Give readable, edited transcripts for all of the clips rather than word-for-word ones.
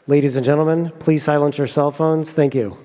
Ladies and gentlemen, please silence your cell phones. Thank you.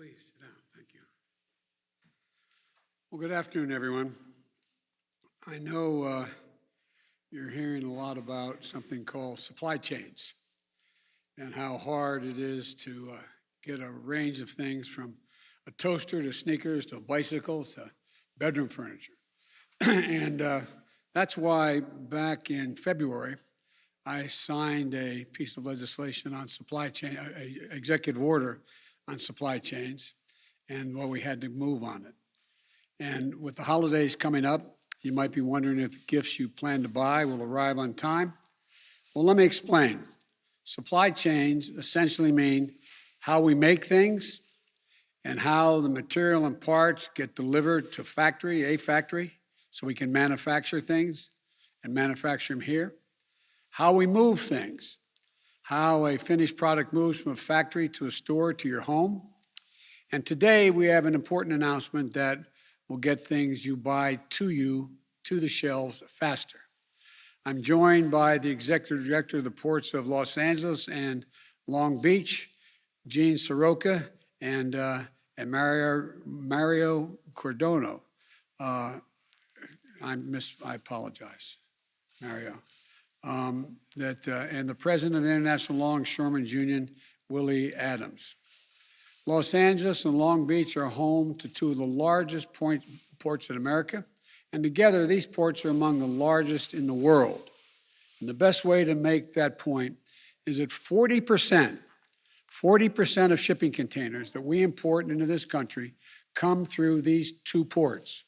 Please sit down. Thank you. Well, good afternoon, everyone. I know you're hearing a lot about something called supply chains and how hard it is to get a range of things from a toaster to sneakers to bicycles to bedroom furniture. and that's why back in February, I signed a piece of legislation on supply chain, an executive order on supply chains, and we had to move on it. And with the holidays coming up, you might be wondering if gifts you plan to buy will arrive on time. Well, let me explain. Supply chains essentially mean how we make things and how the material and parts get delivered to a factory, so we can manufacture things and manufacture them here. How we move things, how a finished product moves from a factory to a store to your home. And today we have an important announcement that will get things you buy to the shelves faster. I'm joined by the Executive Director of the Ports of Los Angeles and Long Beach, Gene Soroka, and Mario Cordono. I apologize, Mario. And the President of the International Longshoremen's Union, Willie Adams. Los Angeles and Long Beach are home to two of the largest ports in America, and together these ports are among the largest in the world. And the best way to make that point is that 40% of shipping containers that we import into this country come through these two ports.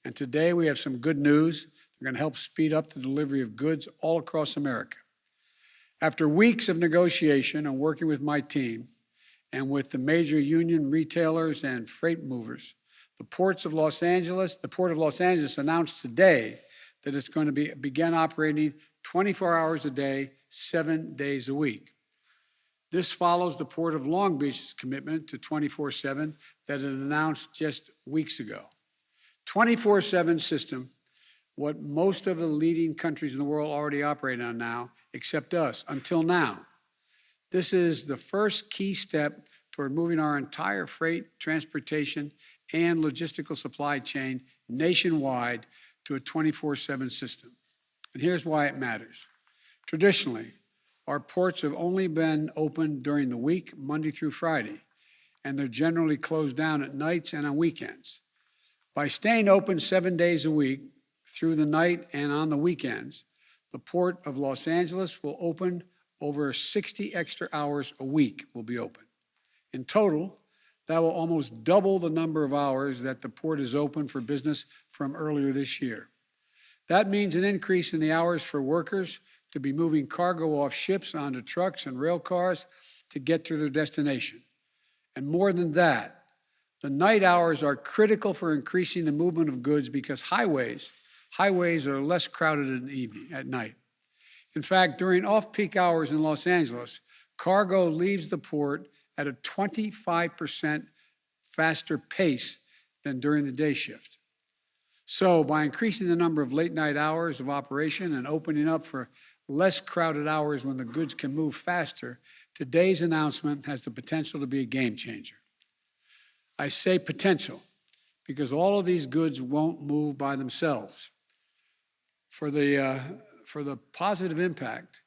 And today we have some good news. They're going to help speed up the delivery of goods all across America. After weeks of negotiation and working with my team and with the major union retailers and freight movers, the Port of Los Angeles announced today that it's going to begin operating 24 hours a day, 7 days a week. This follows the Port of Long Beach's commitment to 24/7 that it announced just weeks ago. 24/7 system, what most of the leading countries in the world already operate on now, except us, until now. This is the first key step toward moving our entire freight, transportation, and logistical supply chain nationwide to a 24/7 system. And here's why it matters. Traditionally, our ports have only been open during the week, Monday through Friday, and they're generally closed down at nights and on weekends. By staying open 7 days a week, through the night and on the weekends, the Port of Los Angeles will open over 60 extra hours a week will be open. In total, that will almost double the number of hours that the port is open for business from earlier this year. That means an increase in the hours for workers to be moving cargo off ships onto trucks and rail cars to get to their destination. And more than that, the night hours are critical for increasing the movement of goods because highways are less crowded in the evening, at night. In fact, during off-peak hours in Los Angeles, cargo leaves the port at a 25% faster pace than during the day shift. So by increasing the number of late-night hours of operation and opening up for less crowded hours when the goods can move faster, today's announcement has the potential to be a game changer. I say potential because all of these goods won't move by themselves. For the positive impact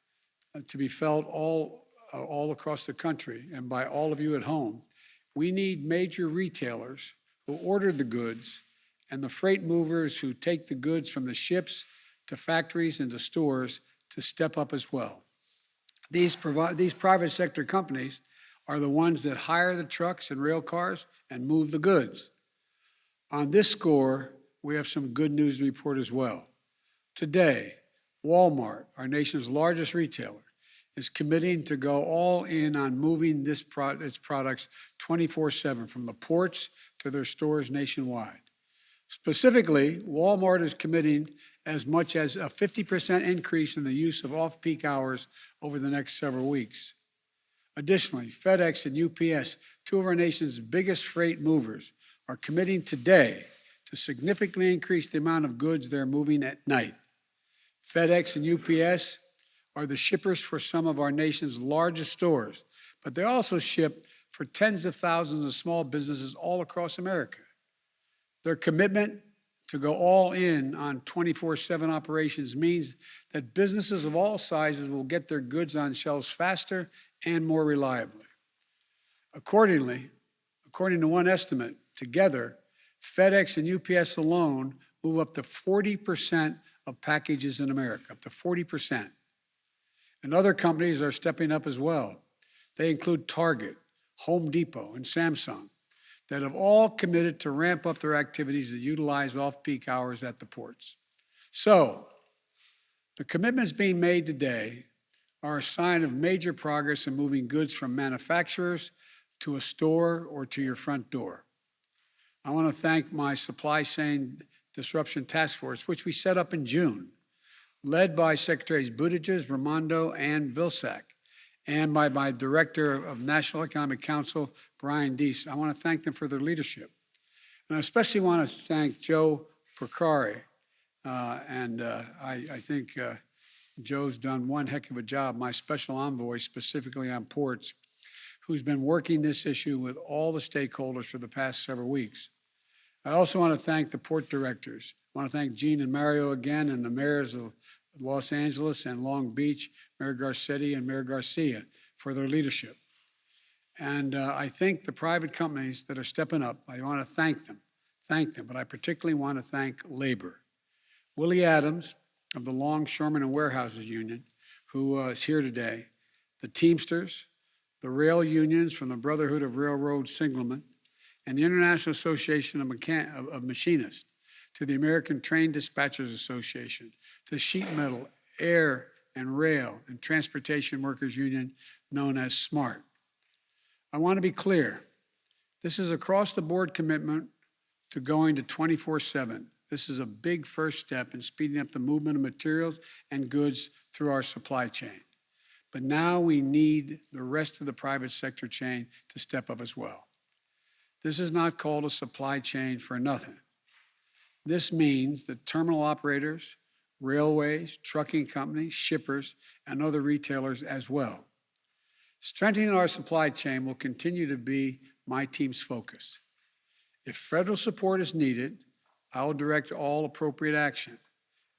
to be felt all across the country and by all of you at home, we need major retailers who order the goods and the freight movers who take the goods from the ships to factories and to stores to step up as well. These private sector companies are the ones that hire the trucks and rail cars and move the goods. On this score, we have some good news to report as well. Today, Walmart, our nation's largest retailer, is committing to go all in on moving its products 24/7 from the ports to their stores nationwide. Specifically, Walmart is committing as much as a 50% increase in the use of off-peak hours over the next several weeks. Additionally, FedEx and UPS, two of our nation's biggest freight movers, are committing today to significantly increase the amount of goods they're moving at night. FedEx and UPS are the shippers for some of our nation's largest stores, but they also ship for tens of thousands of small businesses all across America. Their commitment to go all in on 24/7 operations means that businesses of all sizes will get their goods on shelves faster and more reliably. Accordingly, according to one estimate, together, FedEx and UPS alone move up to 40% of packages in America, up to 40%. And other companies are stepping up as well. They include Target, Home Depot, and Samsung that have all committed to ramp up their activities that utilize off-peak hours at the ports. So, the commitments being made today are a sign of major progress in moving goods from manufacturers to a store or to your front door. I want to thank my Supply Chain Disruption Task Force, which we set up in June, led by Secretaries Buttigieg, Raimondo, and Vilsack, and by my Director of National Economic Council, Brian Deese. I want to thank them for their leadership. And I especially want to thank Joe Procari. I think Joe's done one heck of a job, my special envoy specifically on ports, who's been working this issue with all the stakeholders for the past several weeks. I also want to thank the port directors. I want to thank Gene and Mario again, and the mayors of Los Angeles and Long Beach, Mayor Garcetti and Mayor Garcia, for their leadership. And I think the private companies that are stepping up, I want to thank them, but I particularly want to thank labor. Willie Adams of the Longshoremen and Warehouses Union, who is here today, the Teamsters, the rail unions from the Brotherhood of Railroad Signalmen, and the International Association of Machinists, to the American Train Dispatchers Association, to Sheet Metal, Air and Rail, and Transportation Workers Union, known as SMART. I want to be clear. This is across-the-board commitment to going to 24/7. This is a big first step in speeding up the movement of materials and goods through our supply chain. But now we need the rest of the private sector chain to step up as well. This is not called a supply chain for nothing. This means that terminal operators, railways, trucking companies, shippers, and other retailers as well. Strengthening our supply chain will continue to be my team's focus. If federal support is needed, I will direct all appropriate action.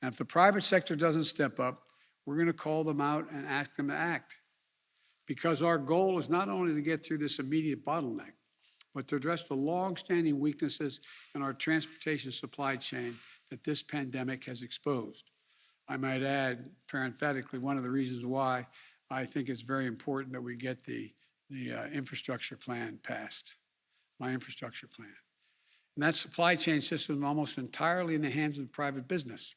And if the private sector doesn't step up, we're going to call them out and ask them to act. Because our goal is not only to get through this immediate bottleneck, but to address the long-standing weaknesses in our transportation supply chain that this pandemic has exposed. I might add, parenthetically, one of the reasons why I think it's very important that we get the infrastructure plan passed, my infrastructure plan. And that supply chain system is almost entirely in the hands of private business.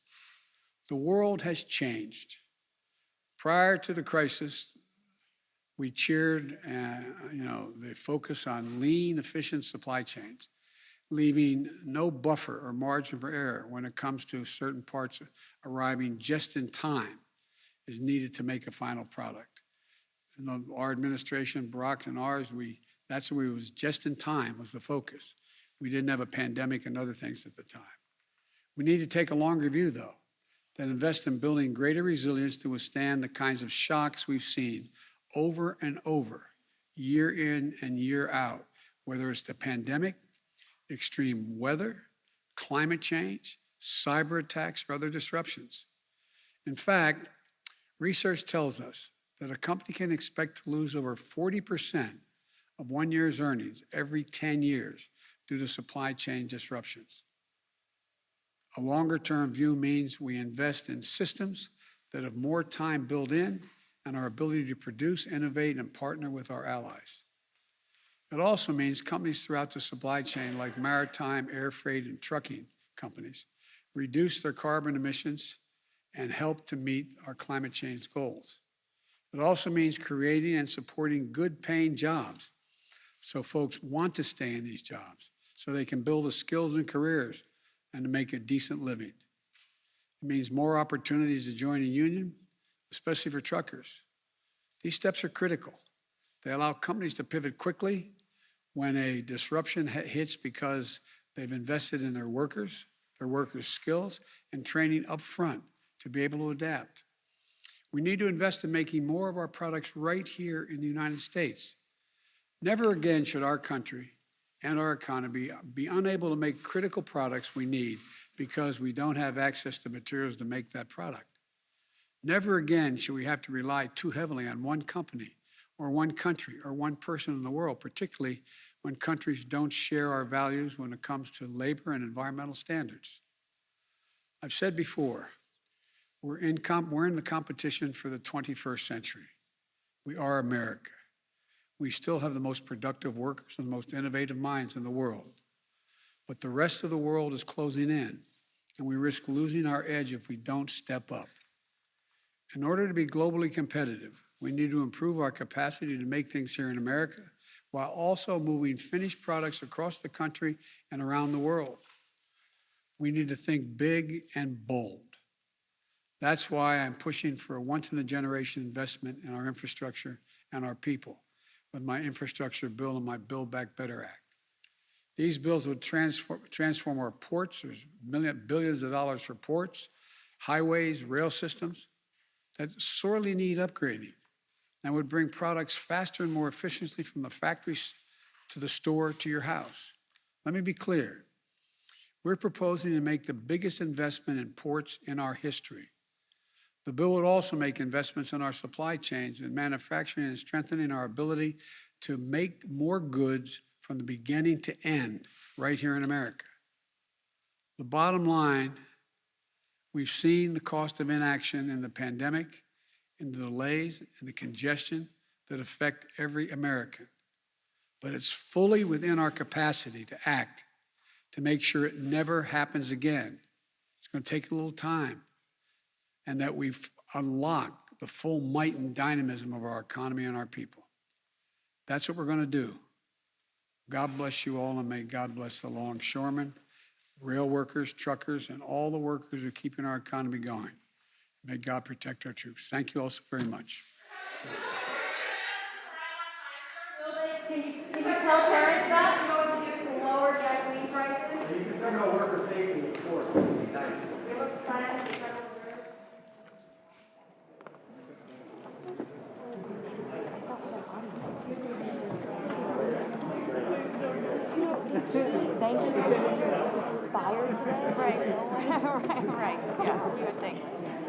The world has changed. Prior to the crisis, we cheered the focus on lean, efficient supply chains, leaving no buffer or margin for error when it comes to certain parts arriving just in time is needed to make a final product. And our administration, Barack and ours, that's where it was just in time was the focus. We didn't have a pandemic and other things at the time. We need to take a longer view, though, that invest in building greater resilience to withstand the kinds of shocks we've seen over and over, year in and year out, whether it's the pandemic, extreme weather, climate change, cyber attacks, or other disruptions. In fact, research tells us that a company can expect to lose over 40% of 1 year's earnings every 10 years due to supply chain disruptions. A longer-term view means we invest in systems that have more time built in and our ability to produce, innovate, and partner with our allies. It also means companies throughout the supply chain, like maritime, air freight, and trucking companies, reduce their carbon emissions and help to meet our climate change goals. It also means creating and supporting good-paying jobs so folks want to stay in these jobs, so they can build the skills and careers and to make a decent living. It means more opportunities to join a union, especially for truckers. These steps are critical. They allow companies to pivot quickly when a disruption hits because they've invested in their workers' skills, and training up front to be able to adapt. We need to invest in making more of our products right here in the United States. Never again should our country and our economy be unable to make critical products we need because we don't have access to materials to make that product. Never again should we have to rely too heavily on one company or one country or one person in the world, particularly when countries don't share our values when it comes to labor and environmental standards. I've said before, we're in the competition for the 21st century. We are America. We still have the most productive workers and the most innovative minds in the world. But the rest of the world is closing in, and we risk losing our edge if we don't step up. In order to be globally competitive, we need to improve our capacity to make things here in America while also moving finished products across the country and around the world. We need to think big and bold. That's why I'm pushing for a once-in-a-generation investment in our infrastructure and our people with my infrastructure bill and my Build Back Better Act. These bills would transform our ports. There's billions of dollars for ports, highways, rail systems that sorely need upgrading and would bring products faster and more efficiently from the factories to the store to your house. Let me be clear. We're proposing to make the biggest investment in ports in our history. The bill would also make investments in our supply chains and manufacturing and strengthening our ability to make more goods from the beginning to end right here in America. The bottom line, we've seen the cost of inaction in the pandemic, and the delays and the congestion that affect every American. But it's fully within our capacity to act to make sure it never happens again. It's going to take a little time, and that we've unlocked the full might and dynamism of our economy and our people. That's what we're going to do. God bless you all, and may God bless the longshoremen, rail workers, truckers, and all the workers who are keeping our economy going. May God protect our troops. Thank you all so very much. Can you tell parents that? You know what to do to lower gasoline prices? You can talk about worker safety in court. Give a plan to federal reserve. Thank you. It's expired today? Right. right. Yeah, you would think. You would think.